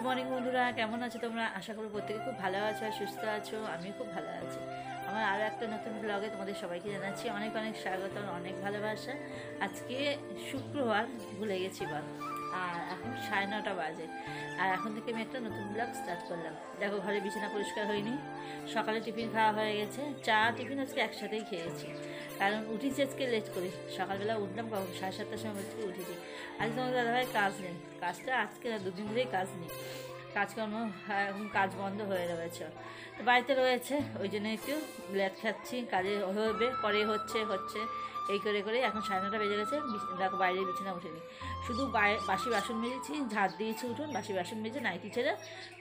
Morning বন্ধুরা, কেমন আছো তোমরা? আশা করি প্রত্যেকে খুব ভালো আছো আর সুস্থ আছো। আমিও খুব ভালো আছি। আমার আরও একটা নতুন ব্লগে তোমাদের সবাইকে জানাচ্ছি অনেক অনেক স্বাগত, অনেক ভালোবাসা। আজকে শুক্রবার, ভুলে গেছি বল, আর এখন 9:30 বাজে। আর এখন থেকে আমি একটা নতুন ব্লগ স্টার্ট করলাম। দেখো, ঘরে বিছানা পরিষ্কার হয়নি, সকালে টিফিন খাওয়া হয়ে গেছে, চা টিফিন আজকে একসাথেই খেয়েছি। কারণ উঠেছি আজকে লেট করে, সকালবেলা উঠলাম কখন 7:30টার সময় থেকে উঠেছি। আজকে তোমাদের দাদাভাই কাজ নেই, কাজটা আজকে না, দুদিন ধরেই কাজ নেই, কাজকর্ম এখন কাজ বন্ধ হয়ে রয়েছে, তো বাড়িতে রয়েছে, ওই জন্য একটু লেট খাচ্ছি। কাজে হবে পরে হচ্ছে এই করে করে এখন 9:30 বেজে গেছে। দেখো, বাইরে বিছানা উঠেনি, শুধু বাসি বাসন মেজেছি, ঝাড় দিয়েছি উঠুন, বাসি বাসন মেজে নাইটি ছেড়ে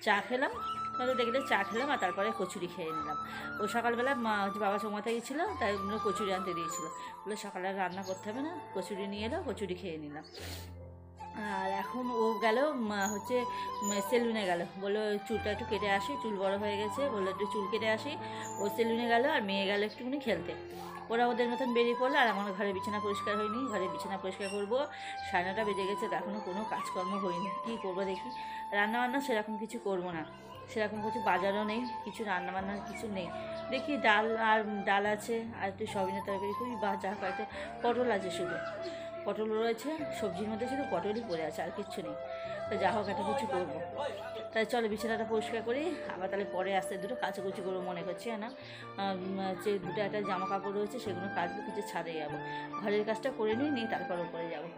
চা খেলাম, তাহলে দেখলে চা খেলাম, আর তারপরে কচুরি খেয়ে নিলাম। ও সকালবেলা বাবা চৌমাথা গিয়েছিলো, তাই কচুরি আনতে দিয়েছিলো, বলে সকালে রান্না করতে হবে না, কচুরি নিয়ে এলো, কচুরি খেয়ে নিলাম। আর এখন ও গেল হচ্ছে সেলুনে গেল, বললো চুলটা একটু কেটে আসি, চুল বড় হয়ে গেছে, বললো একটু চুল কেটে আসি। ও সেলুনে গেল, আর মেয়ে গেল একটুখানি খেলতে। ওরা ওদের মতন বেরিয়ে পড়লো, আর আমার ঘরে বিছানা পরিষ্কার হয়নি, ঘরে বিছানা পরিষ্কার করবো। 9:30 বেজে গেছে, তো এখনও কোনো কাজকর্ম হয়নি। কী করবো দেখি, রান্নাবান্না সেরকম কিছু করবো না, সেরকম কিছু বাজারও নেই, কিছু রান্নাবান্নার কিছু নেই। দেখি ডাল আছে, আর একটু সবিনের তরকারি করি, বা যা কয়েকটা পটল আছে, শুধু পটল রয়েছে, সবজির মধ্যে শুধু পটলই পড়ে আছে, আর কিচ্ছু নেই। তো যা হোক একটা কিছু করবো, তাই চলো বিছানাটা পরিষ্কার করি, আবার তাহলে পরে আসতে দুটো কাচাকুচি করবো মনে করছি না। যে দুটো একটা জামা কাপড় রয়েছে সেগুলো কাচবো, কিছু ছাদে যাবো, ঘরের কাজটা করে নিই, তারপর উপরে যাবো।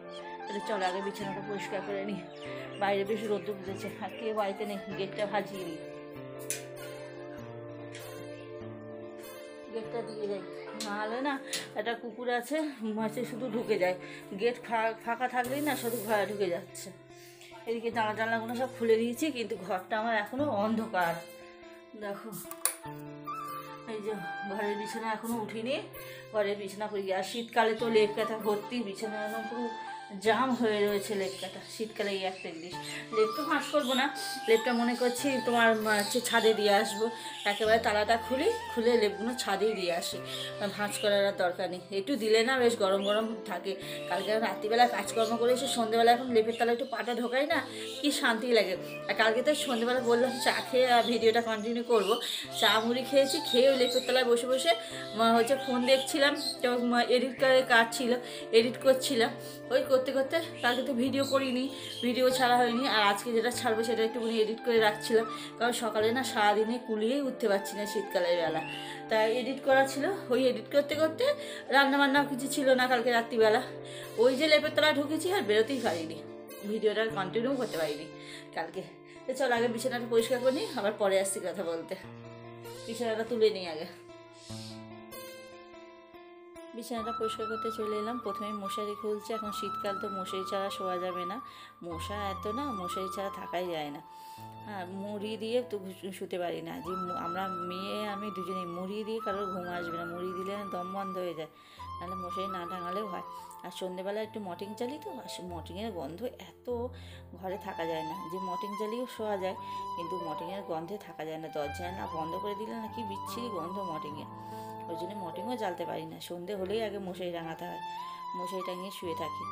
তাহলে চলো আগে বিছানাটা পরিষ্কার করে নিই। বাইরে বেশি রোদ্দুর উঠেছে, আর কেউ বাড়িতে নেই, গেটটা ভাজিয়ে দিই, গেটটা দিয়ে যাই, নাহলে না একটা কুকুর আছে, মাছে শুধু ঢুকে যায়, গেট ফাঁকা থাকলেই না শুধু ঘরে ঢুকে যাচ্ছে। এদিকে জানলাগুলো সব খুলে দিয়েছি, কিন্তু ঘরটা আমার এখনও অন্ধকার। দেখো, এই যে ঘরের বিছানা এখনও উঠিনি, ঘরের বিছানা পড়ে গিয়ে, আর শীতকালে তো লেপ কাঁথা ভর্তি, বিছানা পুরো জাম হয়ে রয়েছে লেপ কাঁথা। শীতকালে এই একটা জিনিস, লেপ তো ভাঁজ করবো না, লেপটা মনে করছি তোমার হচ্ছে ছাদে দিয়ে আসবো, একেবারে তালাটা খুলে লেপগুলো ছাদেই দিয়ে আসি, ভাঁজ করার আর দরকার নেই। একটু দিলে না বেশ গরম গরম থাকে। কালকে রাত্রিবেলা কাজকর্ম করে এসে সন্ধ্যেবেলা এখন লেপের তলায় একটু পাটা ঢোকাই না, কি শান্তি লাগে। আর কালকে তো সন্ধ্যেবেলা বললাম চা খেয়ে ভিডিওটা কন্টিনিউ করবো, চা মুড়ি খেয়েছি, খেয়ে ওই লেপের তলায় বসে বসে হচ্ছে ফোন দেখছিলাম, তো এডিট করে কাজ ছিল, এডিট করছিলাম। ওই করতে করতে কালকে তো ভিডিও করিনি, ভিডিও ছাড়া হয়নি, আর আজকে যেটা ছাড়বো সেটা একটুখানি এডিট করে রাখছিলাম, কারণ সকালে না সারাদিনে কুলিয়েই উঠতে পারছি না শীতকালের বেলা, তাই এডিট করা ছিল। ওই এডিট করতে করতে রান্নাবান্নাও কিছু ছিল না কালকে রাত্রিবেলা, ওই যে লেপের তলায় ঢুকেছি, আর বেরোতেই পারিনি, ভিডিওটা কন্টিনিউ করতে পারিনি কালকে। তো চল আগে বিছানাটা পরিষ্কার করে নিই, আবার পরে আসছি কথা বলতে। বিছানাটা তুলে নিই আগে। বিছানাটা পরিষ্কার করতে চলে এলাম, প্রথমে মশারি খুলছে, এখন শীতকাল তো মশারি ছাড়া শোয়া যাবে না, মশা এত না, মশারি ছাড়া থাকাই যায় না। হ্যাঁ, মুড়ি দিয়ে তো শুতে পারি না, যে আমরা মেয়ে আমি দুজনেই মুড়ি দিয়ে কারোর ঘুম আসবে না, মুড়ি দিলে না দম বন্ধ হয়ে যায়, নাহলে মশারি না টাঙালেও হয়। আর সন্ধ্যেবেলা একটু মর্টিন চালি, তো আর মর্টিনের গন্ধ এত, ঘরে থাকা যায় না, যে মর্টিন চালিয়েও শোয়া যায়, কিন্তু মর্টিনের গন্ধে থাকা যায় না, দরজায় না বন্ধ করে দিলে না কি বিচ্ছিরি গন্ধ মর্টিনের, ওই জন্য মর্টিনও জ্বালতে পারি না। সন্ধে হলেই আগে মশারি টাঙাতে হয়, মশারি টাঙিয়ে শুয়ে থাকি।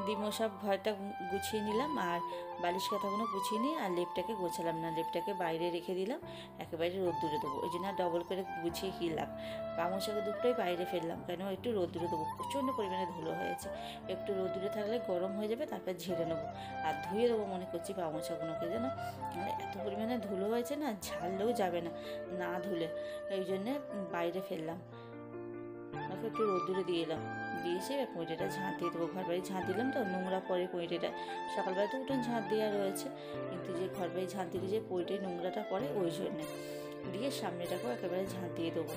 ডিমো সব ঘরটা গুছিয়ে নিলাম, আর বালিশ কাঁথাগুলো গুছিয়ে নিই, আর লেপটাকে গোছালাম না, লেপটাকে বাইরে রেখে দিলাম, একেবারে রোদ্দুরে দেবো, ওই জন্য ডবল করে গুছিয়ে কী লাভ। পামোশাকে দুটোই বাইরে ফেললাম, কেন একটু রোদ্দুরে দেবো, প্রচণ্ড পরিমাণে ধুলো হয়েছে, একটু রোদ্দুরে থাকলে গরম হয়ে যাবে, তারপর ঝেড়ে নেবো আর ধুয়ে দেবো মনে করছি পামোশাগুলোকে, যেন মানে এত পরিমাণে ধুলো হয়েছে না, ঝাড়লেও যাবে না না ধুলে, এই জন্যে বাইরে ফেললাম, ওকে একটু রোদ্দুরে দিয়ে এলাম, দিয়ে এসে পঁয়টাটা ঝাঁট দিয়ে দেবো। ঘর বাড়ি ঝাঁট দিলাম তো, নোংরা পরে পঁয়টাটা, সকালবেলা তো উঠোন ঝাঁট দেওয়া রয়েছে, কিন্তু যে ঘর বাড়ি ঝাঁট দিলে যে পঁয়টায় নোংরাটা পড়ে, ওই জন্যে দিয়ে সামনেটাকেও একেবারে ঝাঁট দিয়ে দেবো।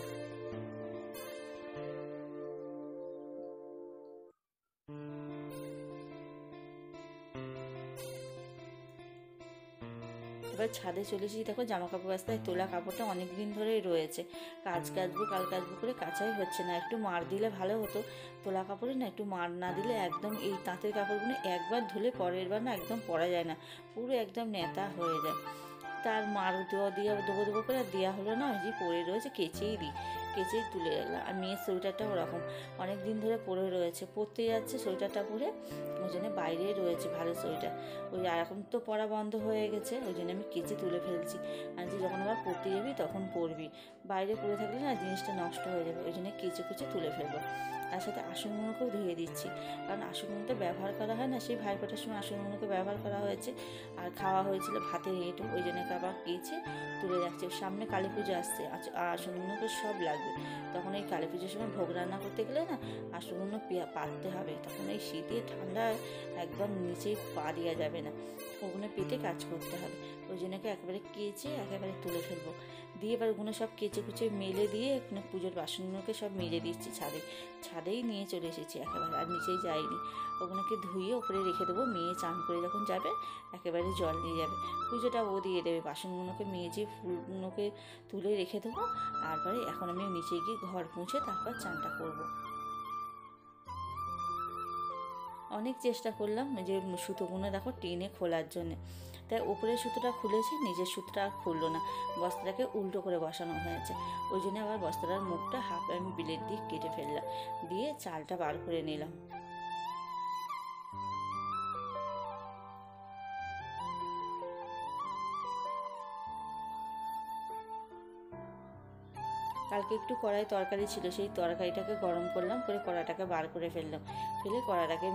এবার ছাদে চলে এসেছি, দেখো জামা কাপড় রাস্তায় তোলা কাপড়টা অনেক দিন ধরেই রয়েছে, কাচবো কাচবো করে কাচাই হচ্ছে না, একটু মার দিলে ভালো হতো, তোলা কাপড়ে না একটু মার না দিলে একদম এই তাঁতের কাপড়গুলো একবার ধুলে পরের বার না একদম পরা যায় না, পুরো একদম নেতা হয়ে যায়। তার মার দেওয়া দেবো করে আর দেওয়া হলো না, ওই যে পরে রয়েছে, কেচেই দিই, কেচেই তুলে রাখলাম। আর মেয়ের সোয়েটারটা ওরকম অনেক দিন ধরে পরে রয়েছে, পরতে যাচ্ছে সোয়েটারটা পরে, ওই জন্য বাইরেই রয়েছে ভালো সোয়েটার। ওই আর এখন তো পরা বন্ধ হয়ে গেছে, ওই জন্য আমি কেচে তুলে ফেলছি। আর যে যখন আবার পরতে যাবি তখন পরবি, বাইরে পরে থাকলে না জিনিসটা নষ্ট হয়ে যাবে, ওই জন্য কেচে কুচে তুলে ফেলবো। তার সাথে আসনগুলোকেও ধুয়ে দিচ্ছি, কারণ আসনগুলো তো ব্যবহার করা হয় না, সেই ভাইফোঁটার সময় আসনগুলোকে ব্যবহার করা হয়েছে। আর খাওয়া হয়েছিল ভাতের এঁটো, ওই জন্য আবার কেচে তুলে রাখছি। সামনে কালী পুজো আসছে, আসনগুলোকে সব লাগবে। তখন এই কালী পুজোর সময় ভোগ রান্না করতে গেলে না আসনগুলো পাততে হবে, তখন এই শীতে ঠান্ডায় একদম নিচেই পা দেওয়া যাবে না, ওগুলো পেতে কাজ করতে হবে। ওই জন্য একেবারে কেচে একেবারে তুলে ফেলবো। দিয়ে এবার ওগুলো সব কেচে কুচে মেলে দিয়ে এখানে পুজোর বাসনগুলোকে সব মেলে দিচ্ছি ছাদেই নিয়ে চলে এসেছি একেবারে, আর নিচেই যাইনি। ওগুলোকে ধুয়ে ওপরে রেখে দেবো, মেয়ে চান করে যখন যাবে একেবারে জল নিয়ে যাবে, পুজোটা ও দিয়ে দেবে। বাসনগুলোকে মেজে ফুলগুলোকে তুলে রেখে দেবো। আর পরে এখন আমি নিচে গিয়ে ঘর মুছে তারপর চানটা করবো। অনেক চেষ্টা করলাম যে সুতোগুলো দেখো টেনে খোলার জন্যে, তাই উপরের সুতোটা খুলেছি, নিজের সুতোটা আর খুললো না, বস্তাটাকে উল্টো করে বসানো হয়েছে। ওই জন্য আবার বস্তাটার মুখটা হাফ আমি ব্লেড দিয়ে কেটে ফেললাম, দিয়ে চালটা বার করে নিলাম। কালকে একটু কড়াই তরকারি ছিল, সেই তরকারিটাকে গরম করলাম, করে কড়াটাকে বার করে ফেললাম, ফেলে কড়াটাকে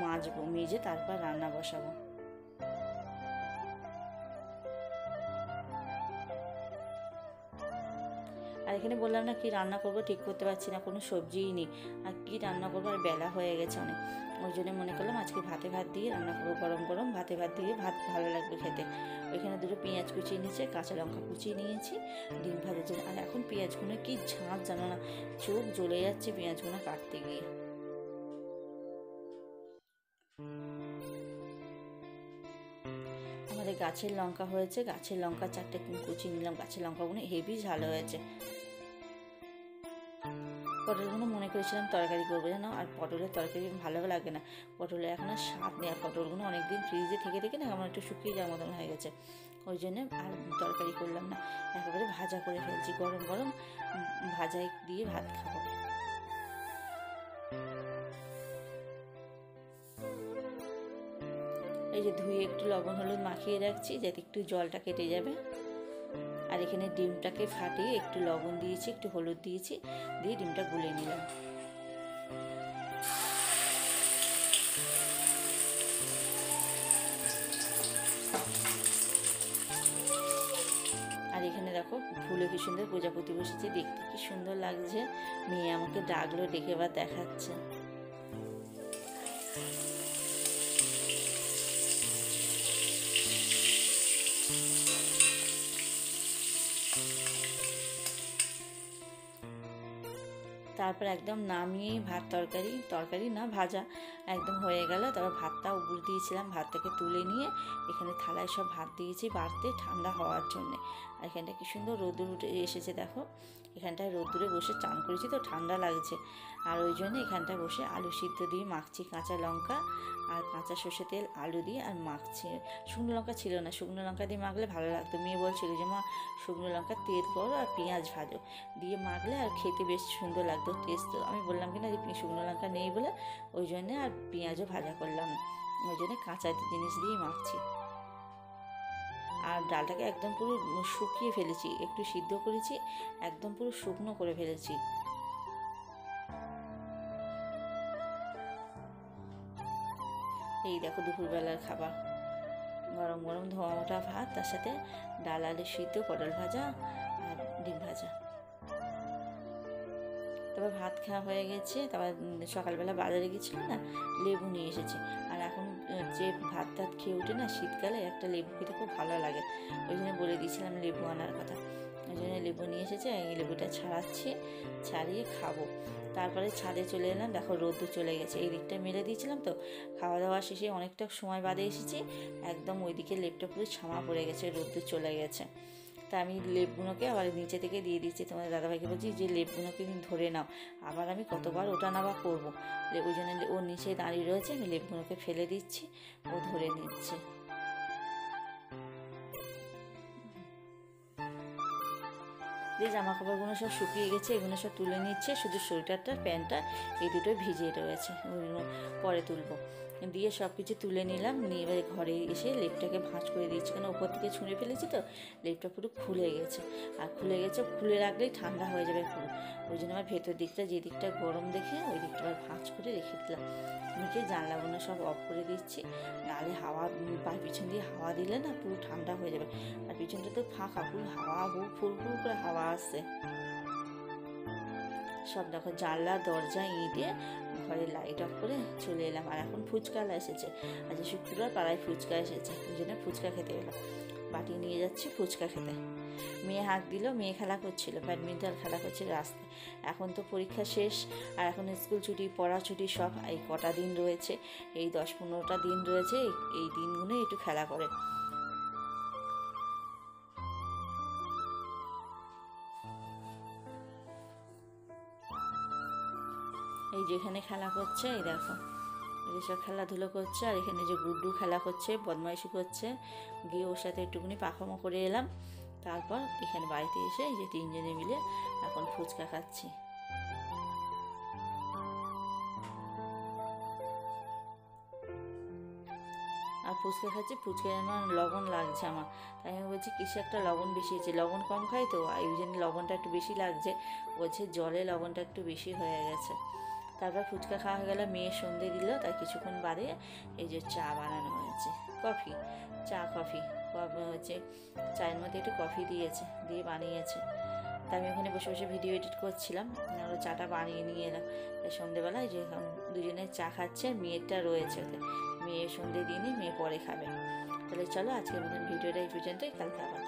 মাজবো, মেজে তারপর রান্না বসাবো। আর এখানে বললাম না কি রান্না করবো ঠিক করতে পারছি না, কোনো সবজিই নেই, আর কি রান্না করবো, আর বেলা হয়ে গেছে অনেক। ওই জন্য মনে করলাম আজকে ভাতে ভাত দিয়ে রান্না করবো, গরম গরম ভাতে ভাত দিয়ে ভাত ভালো লাগবে খেতে। ওইখানে দুটো পেঁয়াজ কুচিয়ে নিয়েছে, কাঁচা লঙ্কা কুচিয়ে নিয়েছি ডিম ভাজার জন্য। আর এখন পেঁয়াজগুলো কি ঝাঁঝ জানো না, চোখ জ্বলে যাচ্ছে পেঁয়াজগুলো কাটতে গিয়ে। আমাদের গাছের লঙ্কা হয়েছে, গাছের লঙ্কা 4টে কুচিয়ে নিলাম, গাছের লঙ্কাগুলো হেভি ঝাল হয়েছে। পটলগুলো মনে করেছিলাম তরকারি করবো জানো, আর পটলের তরকারি ভালো লাগে না, পটলের এখন আর স্বাদ নেই, আর পটলগুলো অনেকদিন ফ্রিজে থেকে থেকে না আমার একটু শুকিয়ে যাওয়ার মতন হয়ে গেছে, ওই জন্য আর তরকারি করলাম না, একেবারে ভাজা করে ফেলছি, গরম গরম ভাজায় দিয়ে ভাত খাবো। এই যে ধুয়ে একটু লবণ হলুদ মাখিয়ে রাখছি যাতে একটু জলটা কেটে যাবে। আর এখানে ডিমটাকে ফাটিয়ে একটু লবণ দিয়েছি, একটু হলুদ দিয়েছি, দিয়ে ডিমটা গুলে নিলাম। আর এখানে দেখো ফুলে কি সুন্দর প্রজাপতি বসেছে, দেখতে কি সুন্দর লাগছে। মেয়ে আমাকে ডাকলো, ডেকে বা দেখাচ্ছে। তারপর একদম নামিয়েই ভাত তরকারি না ভাজা একদম হয়ে গেল। তারপর ভাতটা উপর দিয়েছিলাম, ভাতটাকে তুলে নিয়ে এখানে থালায় সব ভাত দিয়েছি বাড়তে ঠান্ডা হওয়ার জন্যে। আর এখানটা কি সুন্দর রোদ্দুর উঠে এসেছে দেখো, এখানটায় রোদ্দুরে বসে চান করেছি তো ঠান্ডা লাগছে, আর ওই জন্য এখানটায় বসে আলু সিদ্ধ দিয়ে মাখছি, কাঁচা লঙ্কা আর কাঁচা সর্ষে তেল আলু দিয়ে আর মাখছি। শুকনো লঙ্কা ছিল না, শুকনো লঙ্কা দিয়ে মাখলে ভালো লাগতো, মেয়ে বলছিল যে মা শুকনো লঙ্কা তেল করো আর পেঁয়াজ ভাজো, দিয়ে মাখলে আর খেতে বেশ সুন্দর লাগতো টেস্ট। তো আমি বললাম কি না যে শুকনো লঙ্কা নেই বলে ওই জন্যে আর পেঁয়াজও ভাজা করলাম, ওই জন্যে কাঁচা জিনিস দিয়েই মাখছি। আর ডালটাকে একদম পুরো শুকিয়ে ফেলেছি, একটু সিদ্ধ করেছি, একদম পুরো শুকনো করে ফেলেছি। এই দেখো দুপুরবেলার খাবার, গরম গরম ধোয়া ওঠা ভাত, তার সাথে ডাল আলু সিদ্ধ, পটল ভাজা আর ডিম ভাজা। তারপর ভাত খাওয়া হয়ে গেছে, তারপর সকালবেলা বাজারে গেছিল না, লেবু নিয়ে এসেছে। আর এখন যে ভাত টাত খেয়ে উঠে না শীতকালে একটা লেবু খেতে খুব ভালো লাগে, ওই জন্য বলে দিয়েছিলাম লেবু আনার কথা, ওই জন্য লেবু নিয়ে এসেছে, এই লেবুটা ছাড়াচ্ছি, ছাড়িয়ে খাবো। তারপরে ছাদে চলে এলাম, দেখো রোদ্দুর চলে গেছে, এই দিকটা মেলে দিয়েছিলাম তো, খাওয়া দাওয়া শেষে অনেকটা সময় বাদে এসেছি, একদম ওইদিকে লেপটা পুরো ছামা পড়ে গেছে, রোদ্দুর চলে গেছে। তা আমি লেপগুলোকে আবার নিচে থেকে দিয়ে দিচ্ছি, তোমাদের দাদাভাইকে বলছি যে লেপগুলোকে ধরে নাও, আবার আমি কতবার ওটা নামা করবো, ওই জন্য ও নিচে দাঁড়িয়ে রয়েছে, আমি লেপগুলোকে ফেলে দিচ্ছি, ও ধরে নিচ্ছে। দিয়ে জামা কাপড়গুলো সব শুকিয়ে গেছে, এগুলো সব তুলে নিচ্ছে, শুধু সোয়েটারটা প্যান্টটা এই দুটোই ভিজিয়ে রয়েছে, ওইগুলো পরে তুলবো। দিয়ে সব কিছু তুলে নিলাম, নিয়ে এবার ঘরে এসে লেপটাকে ভাঁজ করে দিয়েছি, কারণ ওপর থেকে ছুঁড়ে ফেলেছি তো লেপটা পুরো খুলে গেছে। আর খুলে রাখলেই ঠান্ডা হয়ে যাবে পুরো, ওই জন্য আমার ভেতর দিকটা যে দিকটা গরম দেখে ওই দিকটা আবার ভাঁজ করে রেখে দিলাম। নিচে জানলাগুলো সব অফ করে দিচ্ছি, নাহলে হাওয়া পায়ের পিছন দিয়ে হাওয়া দিলে না পুরো ঠান্ডা হয়ে যাবে। আর পিছনটা তো ফাঁকা, পুরো হাওয়া ফুল করে হাওয়া আসছে। সব দেখো জানলা দরজা দিয়ে ঘরে লাইট অফ করে চলে এলাম। আর এখন ফুচকালা এসেছে, আজ শুক্রবার পাড়ায় ফুচকা এসেছে, ওই জন্য ফুচকা খেতে এলাম। বাটি নিয়ে যাচ্ছি ফুচকা খেতে। মেয়ে হাঁক দিল, মেয়ে খেলা করছিল, ব্যাডমিন্টন খেলা করছিল রাস্তায়। এখন তো পরীক্ষা শেষ, আর এখন স্কুল ছুটি, পড়া ছুটি সব, এই কটা দিন রয়েছে, এই 10-15টা দিন রয়েছে, এই দিনগুলো একটু খেলা করে। এই যেখানে খেলা করছে, এই দেখো এই সব খেলাধুলো করছে। আর এখানে যে গুড্ডু খেলা করছে, বদমাইশি করছে, গিয়ে ওর সাথে একটুখানি পাখামো করে এলাম। তারপর এখানে বাড়িতে এসে এই যে 3জনে মিলে এখন ফুচকা খাচ্ছি। আর ফুচকা খাচ্ছি, ফুচকা আমার লবণ লাগছে আমার, তাই আমি বলছি কিছু একটা লবণ বেশি হয়েছে, লবণ কম খাই তো, এই জন্য লবণটা একটু বেশি লাগছে। বলছে জলে লবণটা একটু বেশি হয়ে গেছে। তারপর ফুচকা খাওয়া হয়ে গেল, মেয়ে সন্ধে দিল, তাই কিছুক্ষণ বাদে এই যে চা বানানো হয়েছে, কফি, কফি হচ্ছে, চায়ের মধ্যে একটু কফি দিয়ে বানিয়েছে। তাই আমি ওখানে বসে বসে ভিডিও এডিট করছিলাম, আরও চাটা বানিয়ে নিয়ে এলাম। সন্ধেবেলায় যে এখন দুজনে চা খাচ্ছে, আর মেয়েরটা রয়েছে ওতে, মেয়ে সন্ধে দিনই, মেয়ে পরে খাবে। তাহলে চলো আজকের মতন ভিডিওটা এই পর্যন্তই, কালকে আবার